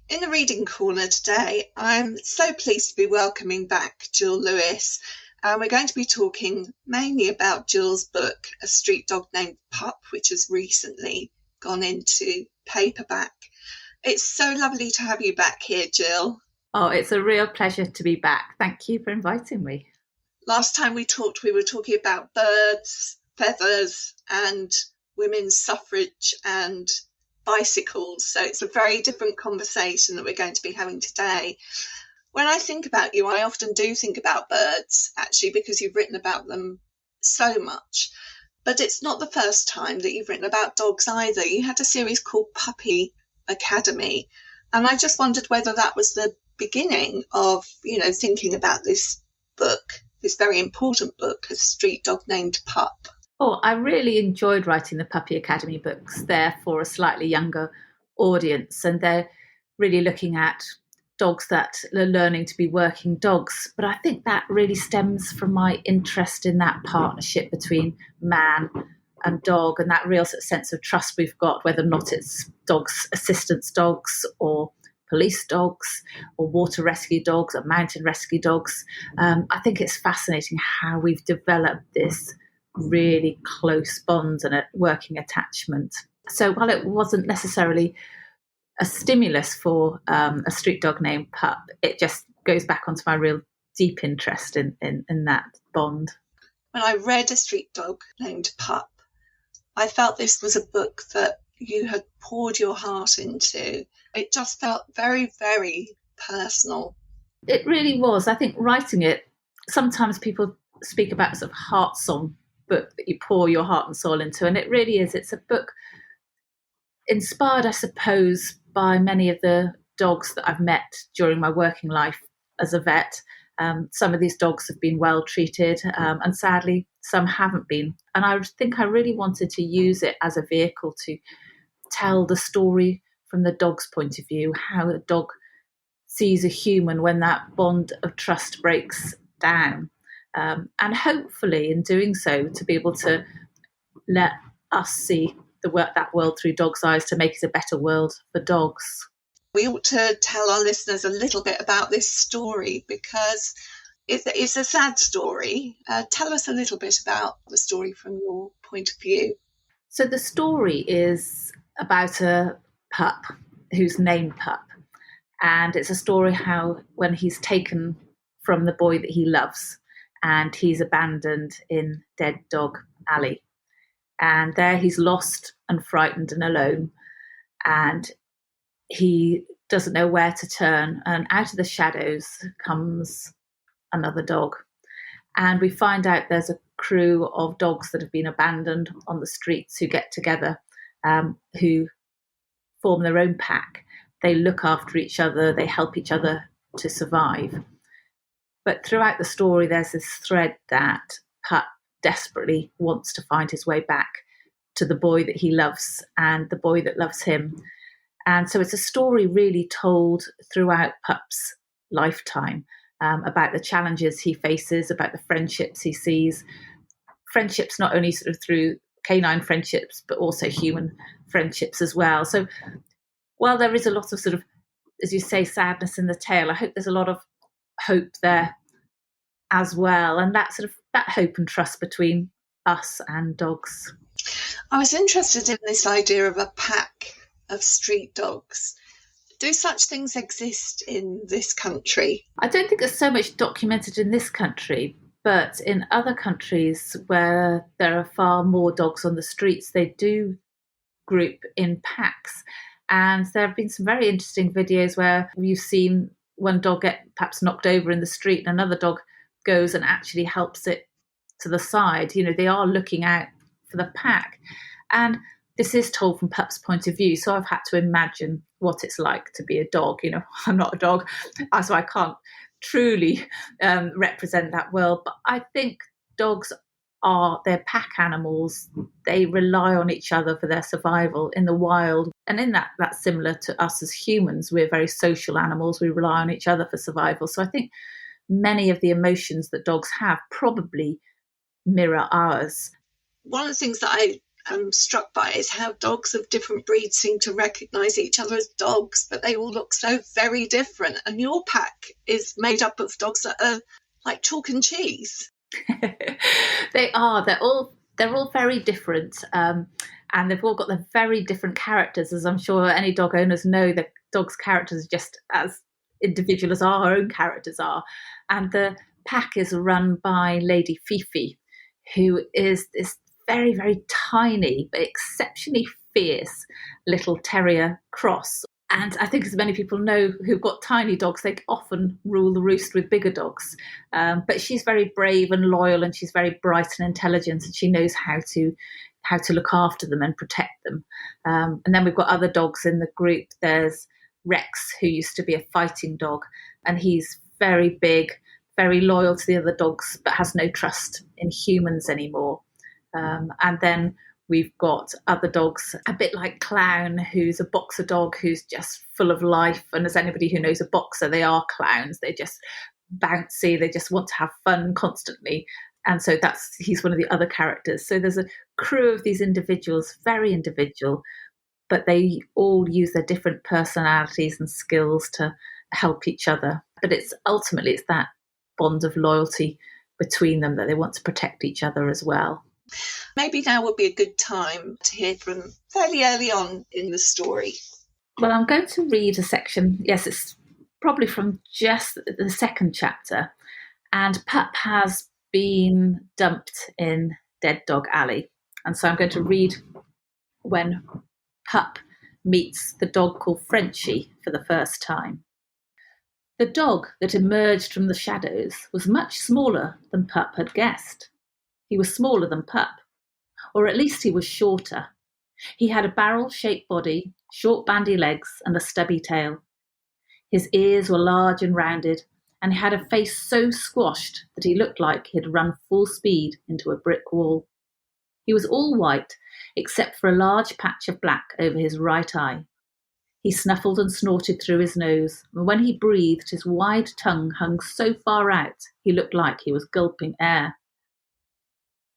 In the reading corner today, I'm so pleased to be welcoming back Gill Lewis. And we're going to be talking mainly about Gill's book, A Street Dog Named Pup, which has recently gone into paperback. It's so lovely to have you back here, Gill. Oh, it's a real pleasure to be back. Thank you for inviting me. Last time we talked, we were talking about birds, feathers, and women's suffrage and bicycles. So it's a very different conversation that we're going to be having today. When I think about you, I often do think about birds, actually, because you've written about them so much. But it's not the first time that you've written about dogs either. You had a series called Puppy Academy, and I just wondered whether that was the beginning of, thinking about this book, this very important book, A Street Dog Named Pup. Oh, I really enjoyed writing the Puppy Academy books. They're for a slightly younger audience, and they're really looking at dogs that are learning to be working dogs. But I think that really stems from my interest in that partnership between man and dog, and that real sense of trust we've got, whether or not it's dogs, assistance dogs, or police dogs, or water rescue dogs, or mountain rescue dogs. I think it's fascinating how we've developed this really close bonds and a working attachment. So while it wasn't necessarily a stimulus for A Street Dog Named Pup, it just goes back onto my real deep interest in that bond. When I read A Street Dog Named Pup, I felt this was a book that you had poured your heart into. It just felt very, very personal. It really was. I think writing it, sometimes people speak about sort of heart song book that you pour your heart and soul into, and it really is. It's a book inspired, I suppose, by many of the dogs that I've met during my working life as a vet. Some of these dogs have been well treated, and sadly some haven't been, and I think I really wanted to use it as a vehicle to tell the story from the dog's point of view, how a dog sees a human when that bond of trust breaks down. And hopefully in doing so, to be able to let us see that world through dogs' eyes, to make it a better world for dogs. We ought to tell our listeners a little bit about this story, because it's a sad story. Tell us a little bit about the story from your point of view. So the story is about a pup who's named Pup. And it's a story how when he's taken from the boy that he loves, and he's abandoned in Dead Dog Alley. And there he's lost and frightened and alone. And he doesn't know where to turn. And out of the shadows comes another dog. And we find out there's a crew of dogs that have been abandoned on the streets who get together, who form their own pack. They look after each other. They help each other to survive. But throughout the story, there's this thread that Pup desperately wants to find his way back to the boy that he loves and the boy that loves him. And so it's a story really told throughout Pup's lifetime, about the challenges he faces, about the friendships he sees. Friendships not only sort of through canine friendships, but also human friendships as well. So while there is a lot of sort of, as you say, sadness in the tale, I hope there's a lot of hope there as well, and that sort of that hope and trust between us and dogs. I was interested in this idea of a pack of street dogs. Do such things exist in this country? I don't think it's so much documented in this country, but in other countries where there are far more dogs on the streets, they do group in packs. And there have been some very interesting videos where you've seen one dog get perhaps knocked over in the street and another dog goes and actually helps it to the side. They are looking out for the pack. And this is told from Pup's point of view. So I've had to imagine what it's like to be a dog. I'm not a dog, so I can't truly represent that world. But I think dogs they're pack animals. They rely on each other for their survival in the wild. And in that's similar to us as humans. We're very social animals. We rely on each other for survival. So I think many of the emotions that dogs have probably mirror ours. One of the things that I I'm struck by is how dogs of different breeds seem to recognise each other as dogs, but they all look so very different. And your pack is made up of dogs that are like chalk and cheese. They are. They're all very different, and they've all got their very different characters, as I'm sure any dog owners know. The dogs' characters are just as individual as our own characters are. And the pack is run by Lady Fifi, who is this very, very tiny but exceptionally fierce little terrier cross. And I think, as many people know who've got tiny dogs, they often rule the roost with bigger dogs. But she's very brave and loyal, and she's very bright and intelligent, and she knows how to look after them and protect them. And then we've got other dogs in the group. There's Rex, who used to be a fighting dog, and he's very big, very loyal to the other dogs, but has no trust in humans anymore. And then we've got other dogs, a bit like Clown, who's a boxer dog who's just full of life. And as anybody who knows a boxer, they are clowns. They're just bouncy. They just want to have fun constantly. And so he's one of the other characters. So there's a crew of these individuals, very individual, but they all use their different personalities and skills to help each other. But it's that bond of loyalty between them, that they want to protect each other as well. Maybe now would be a good time to hear from fairly early on in the story. Well, I'm going to read a section. Yes, it's probably from just the second chapter. And Pup has been dumped in Dead Dog Alley. And so I'm going to read when Pup meets the dog called Frenchie for the first time. The dog that emerged from the shadows was much smaller than Pup had guessed. He was smaller than Pup, or at least he was shorter. He had a barrel-shaped body, short bandy legs, and a stubby tail. His ears were large and rounded, and he had a face so squashed that he looked like he'd run full speed into a brick wall. He was all white, except for a large patch of black over his right eye. He snuffled and snorted through his nose, and when he breathed, his wide tongue hung so far out he looked like he was gulping air.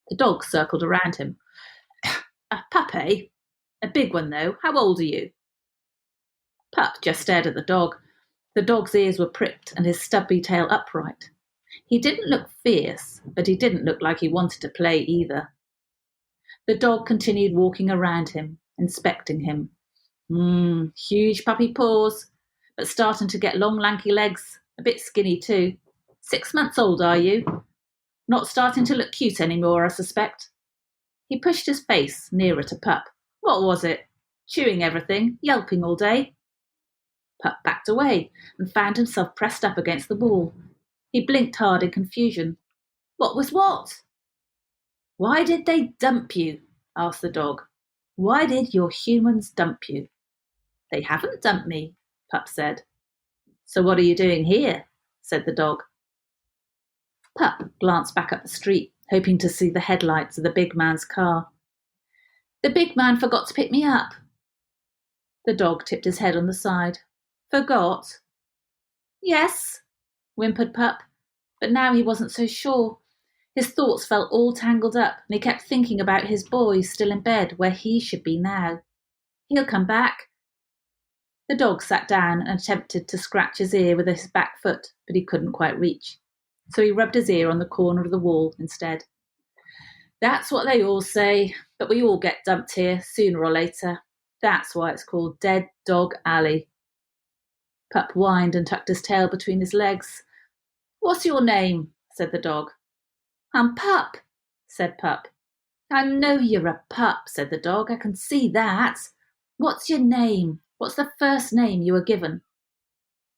The dog circled around him. A pup, eh? A big one, though. How old are you? Pup just stared at the dog. The dog's ears were pricked and his stubby tail upright. He didn't look fierce, but he didn't look like he wanted to play either. The dog continued walking around him, inspecting him. Huge puppy paws, but starting to get long, lanky legs, a bit skinny too. 6 months old, are you? Not starting to look cute anymore, I suspect. He pushed his face nearer to Pup. What was it? Chewing everything, yelping all day? Pup backed away and found himself pressed up against the wall. He blinked hard in confusion. What was what? Why did they dump you? Asked the dog. Why did your humans dump you? They haven't dumped me, Pup said. So what are you doing here? Said the dog. Pup glanced back up the street, hoping to see the headlights of the big man's car. The big man forgot to pick me up. The dog tipped his head on the side. Forgot? Yes, whimpered Pup, but now he wasn't so sure. His thoughts felt all tangled up, and he kept thinking about his boy still in bed where he should be now. He'll come back. The dog sat down and attempted to scratch his ear with his back foot, but he couldn't quite reach. So he rubbed his ear on the corner of the wall instead. That's what they all say, but we all get dumped here sooner or later. That's why it's called Dead Dog Alley. Pup whined and tucked his tail between his legs. What's your name? Said the dog. I'm Pup, said Pup. I know you're a pup, said the dog. I can see that. What's your name? What's the first name you were given?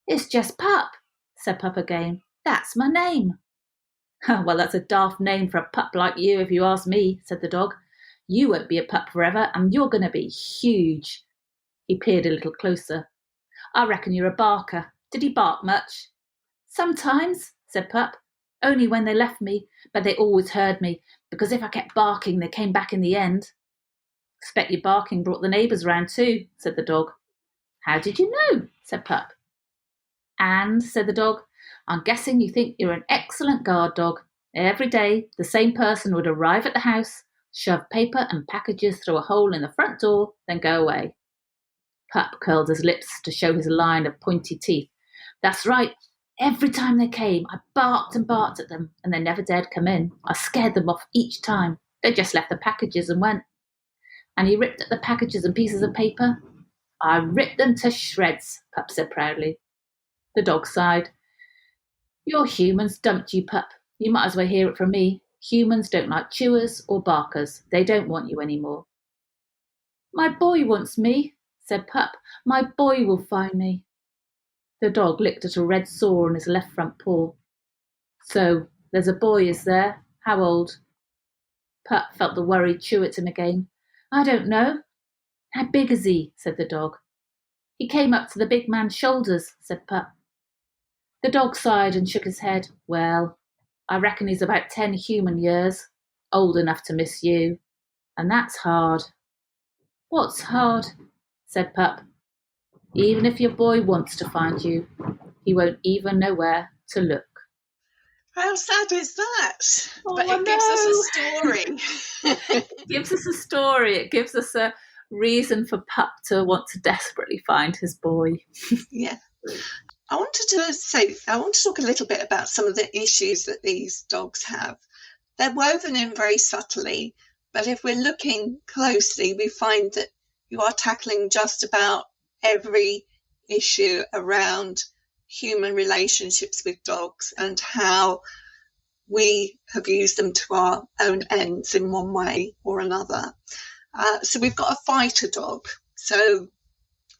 It's just Pup, said Pup again. That's my name. Well, that's a daft name for a pup like you, if you ask me, said the dog. You won't be a pup forever, and you're going to be huge. He peered a little closer. I reckon you're a barker. Did he bark much? Sometimes, said Pup. Only when they left me, but they always heard me, because if I kept barking, they came back in the end. Expect your barking brought the neighbours round too, said the dog. How did you know? Said Pup. And, said the dog, I'm guessing you think you're an excellent guard dog. Every day, the same person would arrive at the house, Shove paper and packages through a hole in the front door, then go away. Pup curled his lips to show his line of pointy teeth. That's right. Every time they came, I barked and barked at them, and they never dared come in. I scared them off each time. They just left the packages and went. And he ripped at the packages and pieces of paper. I ripped them to shreds, Pup said proudly. The dog sighed. Your humans dumped you, Pup. You might as well hear it from me. Humans don't like chewers or barkers. They don't want you anymore. My boy wants me, said Pup. My boy will find me. The dog licked at a red sore on his left front paw. So, there's a boy, is there? How old? Pup felt the worry chew at him again. I don't know. How big is he? Said the dog. He came up to the big man's shoulders, said Pup. The dog sighed and shook his head. Well, I reckon he's about 10 human years, old enough to miss you. And that's hard. What's hard? Said Pup. Even if your boy wants to find you, he won't even know where to look. How sad is that? Oh, but it gives us a story. It gives us a story. It gives us a reason for Pup to want to desperately find his boy. Yeah. I want to talk a little bit about some of the issues that these dogs have. They're woven in very subtly, but if we're looking closely, we find that you are tackling just about every issue around human relationships with dogs and how we have used them to our own ends in one way or another. So we've got a fighter dog. So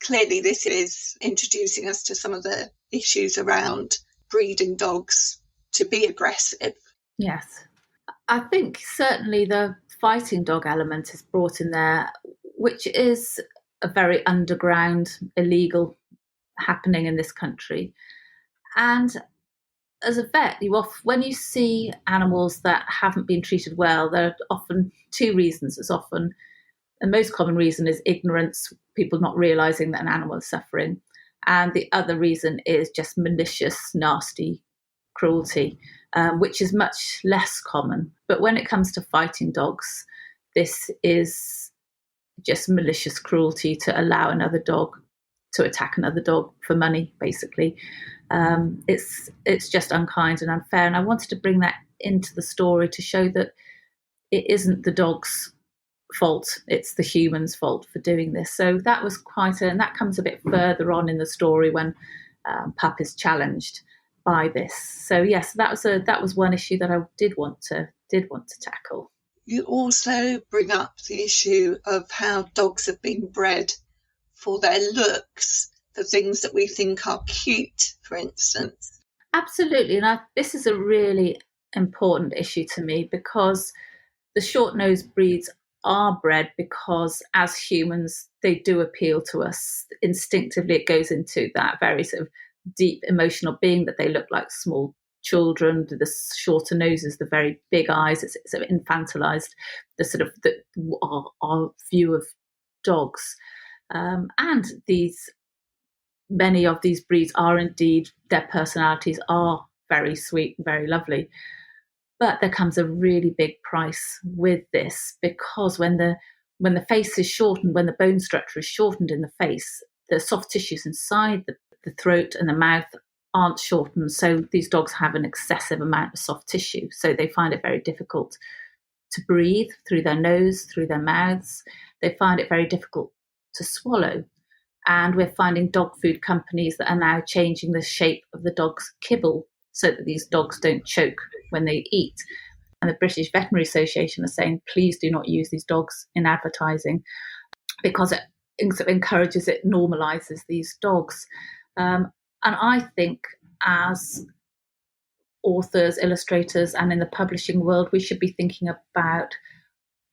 clearly this is introducing us to some of the issues around breeding dogs to be aggressive. Yes. I think certainly the fighting dog element is brought in there, which is a very underground, illegal happening in this country. And as a vet, when you see animals that haven't been treated well, there are often two reasons. The most common reason is ignorance, people not realising that an animal is suffering. And the other reason is just malicious, nasty cruelty, which is much less common. But when it comes to fighting dogs, this is just malicious cruelty to allow another dog to attack another dog for money, basically. It's just unkind and unfair. And I wanted to bring that into the story to show that it isn't the dog's fault, it's the human's fault for doing this. So that was and that comes a bit further on in the story when Pup is challenged by this. So yes, that was one issue that I did want to tackle. You also bring up the issue of how dogs have been bred for their looks, for things that we think are cute, for instance. Absolutely, and this is a really important issue to me because the short-nosed breeds are bred because as humans they do appeal to us instinctively. It goes into that very sort of deep emotional being that they look like small children, the shorter noses, the very big eyes. It's sort of infantilized the sort of our view of dogs, and many of these breeds are indeed, their personalities are very sweet and very lovely. But there comes a really big price with this, because when the face is shortened, when the bone structure is shortened in the face, the soft tissues inside the throat and the mouth aren't shortened. So these dogs have an excessive amount of soft tissue. So they find it very difficult to breathe through their nose, through their mouths. They find it very difficult to swallow. And we're finding dog food companies that are now changing the shape of the dog's kibble so that these dogs don't choke when they eat. And the British Veterinary Association are saying, please do not use these dogs in advertising because it encourages, it normalises these dogs. And I think as authors, illustrators, and in the publishing world, we should be thinking about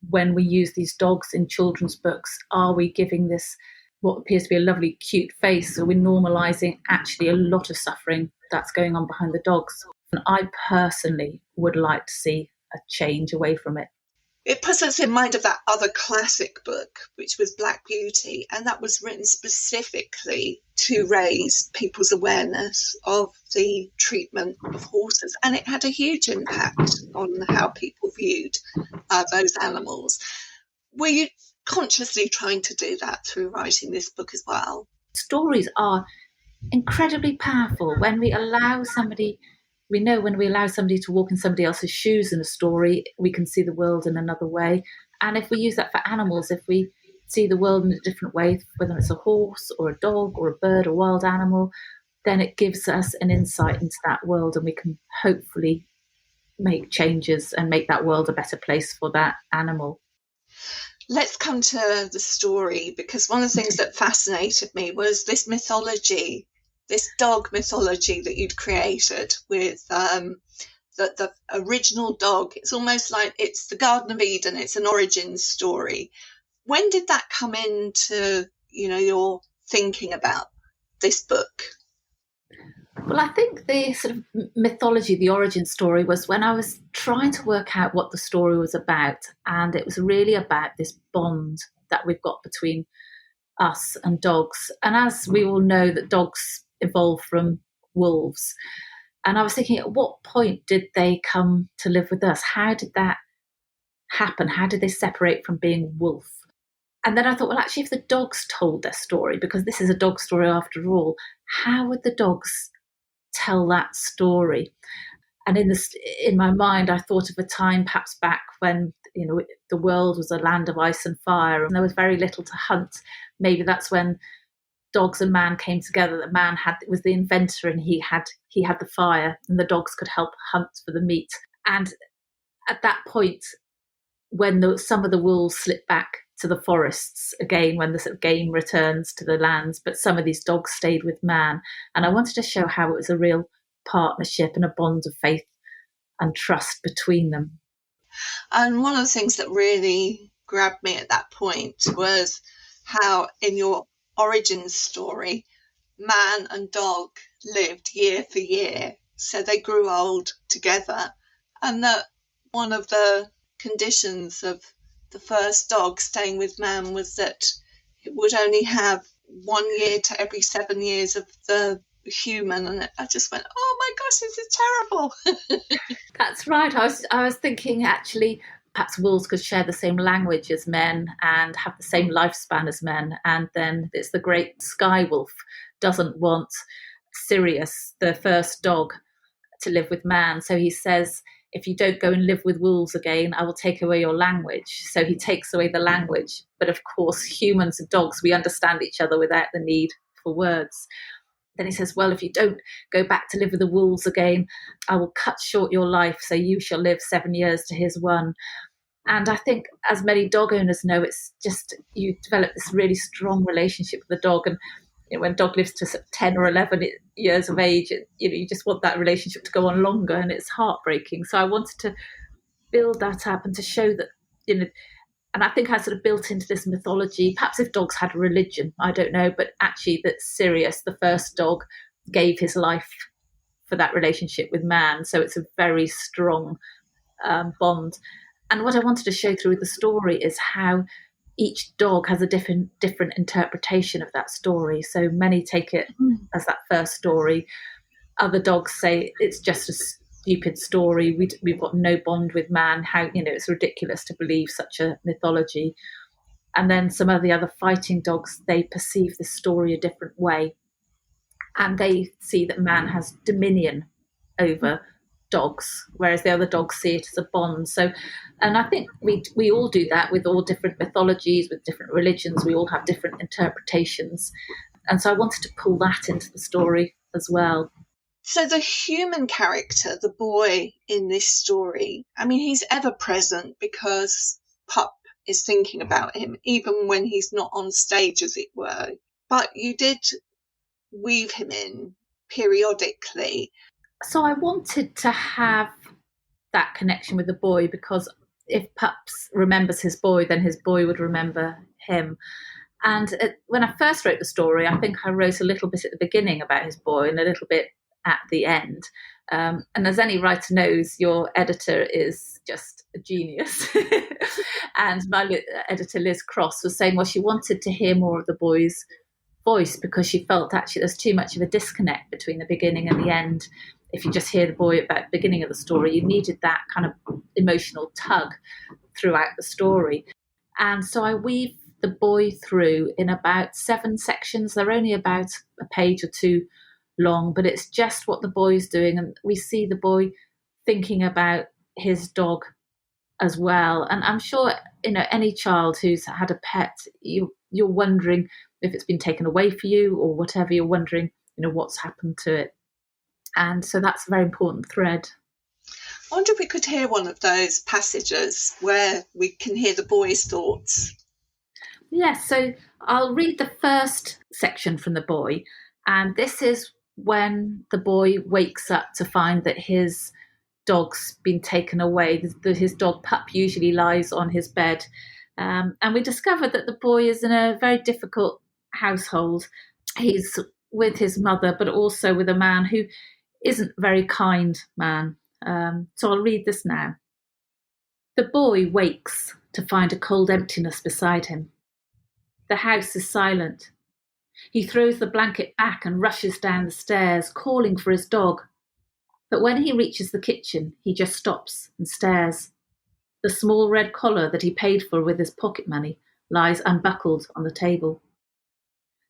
when we use these dogs in children's books, are we giving this what appears to be a lovely, cute face? Are we normalising actually a lot of suffering that's going on behind the dogs? And I personally would like to see a change away from it. It puts us in mind of that other classic book, which was Black Beauty, and that was written specifically to raise people's awareness of the treatment of horses, and it had a huge impact on how people viewed those animals. Were you consciously trying to do that through writing this book as well? Stories are incredibly powerful. When we allow somebody to walk in somebody else's shoes in a story, we can see the world in another way. And if we use that for animals, if we see the world in a different way, whether it's a horse or a dog or a bird or wild animal, then it gives us an insight into that world, and we can hopefully make changes and make that world a better place for that animal. Let's come to the story, because one of the things that fascinated me was this mythology, this dog mythology that you'd created with the original dog. It's almost like it's the Garden of Eden. It's an origin story. When did that come into, your thinking about this book? Well, I think the sort of mythology, the origin story, was when I was trying to work out what the story was about. And it was really about this bond that we've got between us and dogs. And as we all know, that dogs evolved from wolves. And I was thinking, at what point did they come to live with us? How did that happen? How did they separate from being wolf? And then I thought, well, actually, if the dogs told their story, because this is a dog story after all, how would the dogs tell that story? And in my mind, I thought of a time perhaps back when, the world was a land of ice and fire and there was very little to hunt. Maybe that's when dogs and man came together. That man was the inventor, and he had the fire, and the dogs could help hunt for the meat. And at that point, when some of the wolves slip back to the forests again, when the sort of game returns to the lands, but some of these dogs stayed with man. And I wanted to show how it was a real partnership and a bond of faith and trust between them. And one of the things that really grabbed me at that point was how in your origin story, man and dog lived year for year. So they grew old together. And that one of the conditions of the first dog staying with man was that it would only have 1 year to every 7 years of the human. And I just went, oh my gosh, this is terrible. That's right. I was thinking, actually, perhaps wolves could share the same language as men and have the same lifespan as men. And then it's the great sky wolf doesn't want Sirius, the first dog, to live with man. So he says, if you don't go and live with wolves again, I will take away your language. So he takes away the language. But of course, humans and dogs, we understand each other without the need for words. Then he says, well, if you don't go back to live with the wolves again, I will cut short your life, so you shall live 7 years to his 1. And I think, as many dog owners know, it's just you develop this really strong relationship with the dog. And when a dog lives to 10 or 11 years of age, you just want that relationship to go on longer, and it's heartbreaking. So I wanted to build that up and to show that, and I think I sort of built into this mythology, perhaps if dogs had a religion, I don't know, but actually that Sirius, the first dog, gave his life for that relationship with man. So it's a very strong bond. And what I wanted to show through the story is how each dog has a different interpretation of that story. So many take it as that first story. Other dogs say it's just a stupid story. We've got no bond with man. How, it's ridiculous to believe such a mythology. And then some of the other fighting dogs, they perceive the story a different way. And they see that man has dominion over dogs, whereas the other dogs see it as a bond. So, and I think we all do that with all different mythologies, with different religions. We all have different interpretations. And so I wanted to pull that into the story as well. So the human character, the boy in this story, I mean, he's ever present because Pup is thinking about him, even when he's not on stage, as it were. But you did weave him in periodically. So I wanted to have that connection with the boy, because if Pups remembers his boy, then his boy would remember him. And when I first wrote the story, I think I wrote a little bit at the beginning about his boy and a little bit at the end. And as any writer knows, your editor is just a genius. And my editor, Liz Cross, was saying, well, she wanted to hear more of the boy's voice because she felt actually there's too much of a disconnect between the beginning and the end. If you just hear the boy at the beginning of the story, you needed that kind of emotional tug throughout the story. And so I weave the boy through in about 7 sections. They're only about a page or two long, but it's just what the boy's doing. And we see the boy thinking about his dog as well. And I'm sure, any child who's had a pet, you're wondering if it's been taken away for you or whatever. You're wondering, what's happened to it. And so that's a very important thread. I wonder if we could hear one of those passages where we can hear the boy's thoughts. Yes, so I'll read the first section from the boy. And this is when the boy wakes up to find that his dog's been taken away. His dog Pup usually lies on his bed. And we discovered that the boy is in a very difficult household. He's with his mother, but also with a man who isn't a very kind man. So I'll read this now. The boy wakes to find a cold emptiness beside him. The house is silent. He throws the blanket back and rushes down the stairs, calling for his dog. But when he reaches the kitchen, he just stops and stares. The small red collar that he paid for with his pocket money lies unbuckled on the table.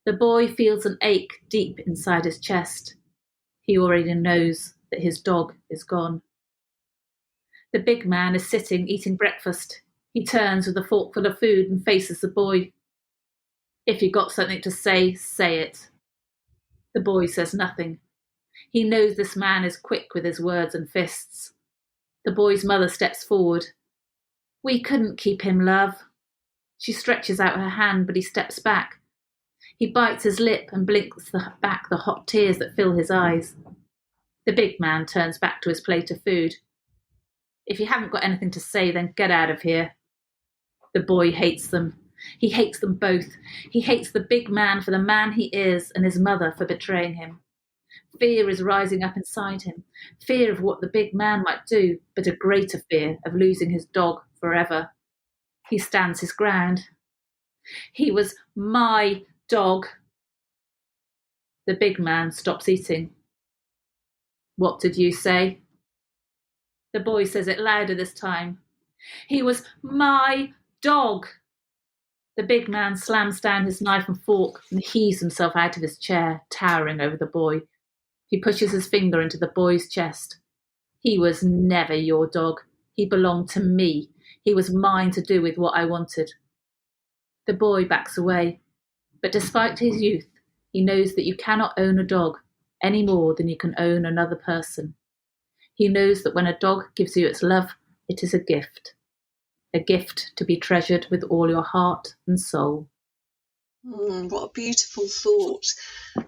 The boy feels an ache deep inside his chest. He already knows that his dog is gone. The big man is sitting, eating breakfast. He turns with a forkful of food and faces the boy. If you've got something to say, say it. The boy says nothing. He knows this man is quick with his words and fists. The boy's mother steps forward. We couldn't keep him, love. She stretches out her hand, but he steps back. He bites his lip and blinks back the hot tears that fill his eyes. The big man turns back to his plate of food. If you haven't got anything to say, then get out of here. The boy hates them. He hates them both. He hates the big man for the man he is and his mother for betraying him. Fear is rising up inside him. Fear of what the big man might do, but a greater fear of losing his dog forever. He stands his ground. He was my dog. The big man stops eating. What did you say? The boy says it louder this time. He was my dog. The big man slams down his knife and fork and heaves himself out of his chair, towering over the boy. He pushes his finger into the boy's chest. He was never your dog. He belonged to me. He was mine to do with what I wanted. The boy backs away, but despite his youth, he knows that you cannot own a dog any more than you can own another person. He knows that when a dog gives you its love, it is a gift to be treasured with all your heart and soul. What a beautiful thought.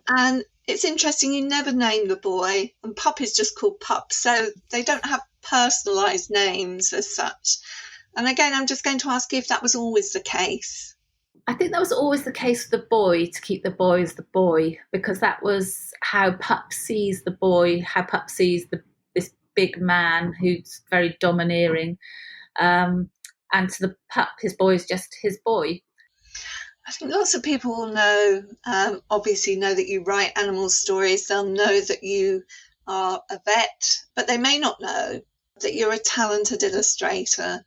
And it's interesting, you never name the boy, and Pup is just called Pup, so they don't have personalised names as such. And again, I'm just going to ask you if that was always the case. I think that was always the case for the boy, to keep the boy as the boy, because that was how Pup sees the boy, how Pup sees this big man who's very domineering. And to the Pup, his boy is just his boy. I think lots of people will know, obviously know that you write animal stories. They'll know that you are a vet, but they may not know that you're a talented illustrator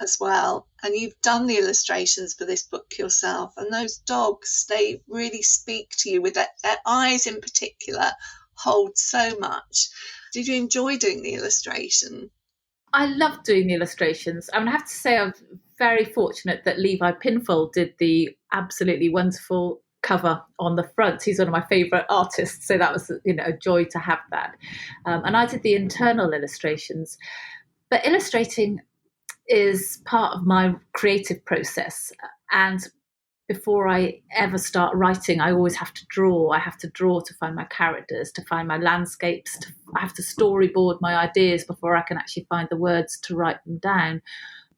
as well. And you've done the illustrations for this book yourself. And those dogs, they really speak to you with their eyes in particular, hold so much. Did you enjoy doing the illustration? I love doing the illustrations. I mean, I have to say I'm very fortunate that Levi Pinfold did the absolutely wonderful cover on the front. He's one of my favourite artists, so that was a joy to have that. And I did the internal illustrations. But illustrating is part of my creative process. And before I ever start writing, I always have to draw. I have to draw to find my characters, to find my landscapes. I have to storyboard my ideas before I can actually find the words to write them down.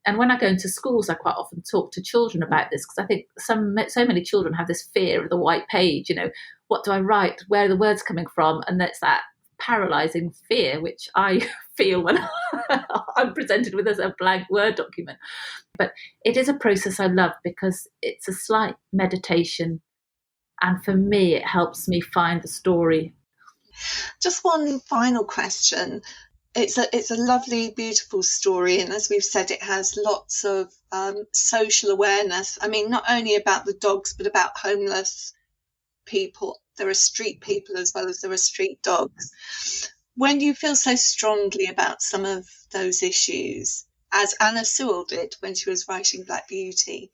And when I go into schools, I quite often talk to children about this, because I think so many children have this fear of the white page. What do I write? Where are the words coming from? And that's that paralysing fear, which I feel when I'm presented with as a blank Word document. But it is a process I love, because it's a slight meditation. And for me, it helps me find the story. Just one final question. It's a lovely, beautiful story, and as we've said, it has lots of social awareness. I mean, not only about the dogs, but about homeless people. There are street people as well as there are street dogs. When you feel so strongly about some of those issues, as Anna Sewell did when she was writing Black Beauty,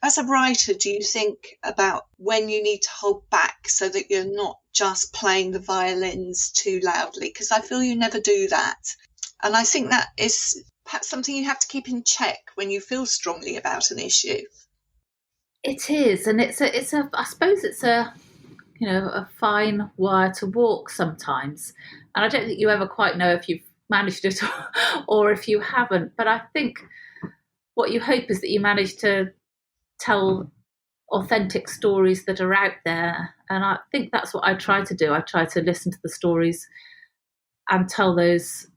as a writer, do you think about when you need to hold back so that you're not just playing the violins too loudly? Because I feel you never do that. And I think that is perhaps something you have to keep in check when you feel strongly about an issue. It is, and it's a I suppose it's a a fine wire to walk sometimes. And I don't think you ever quite know if you've managed it or if you haven't. But I think what you hope is that you manage to tell authentic stories that are out there. And I think that's what I try to do. I try to listen to the stories and tell those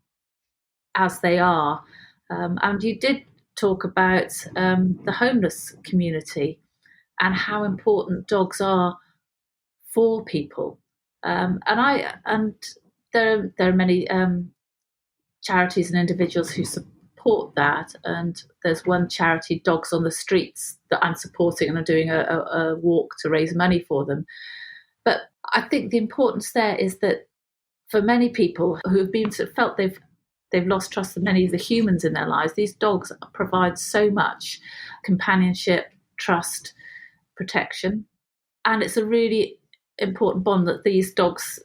as they are. And you did talk about the homeless community and how important dogs are for people. And there are many charities and individuals who support that. And there's one charity, Dogs on the Streets, that I'm supporting, and I'm doing a walk to raise money for them. But I think the importance there is that for many people who have felt they've lost trust in many of the humans in their lives, these dogs provide so much companionship, trust, protection. And it's a really important bond that these dogs,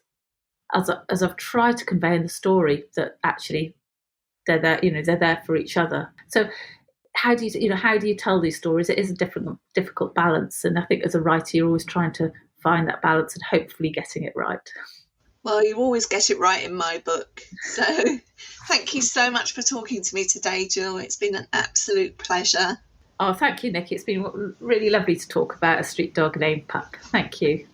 as I've tried to convey in the story, that actually they're there, they're there for each other. So how do you tell these stories? It is a difficult balance, and I think as a writer you're always trying to find that balance and hopefully getting it right. Well, you always get it right in my book. So thank you so much for talking to me today, Gill. It's been an absolute pleasure. Oh, thank you, Nikki. It's been really lovely to talk about A Street Dog Named Pup. Thank you.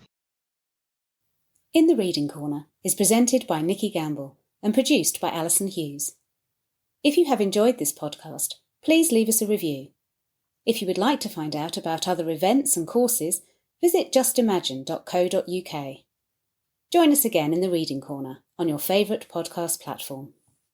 In the Reading Corner is presented by Nikki Gamble and produced by Alison Hughes. If you have enjoyed this podcast, please leave us a review. If you would like to find out about other events and courses, visit justimagine.co.uk. Join us again in the Reading Corner on your favourite podcast platform.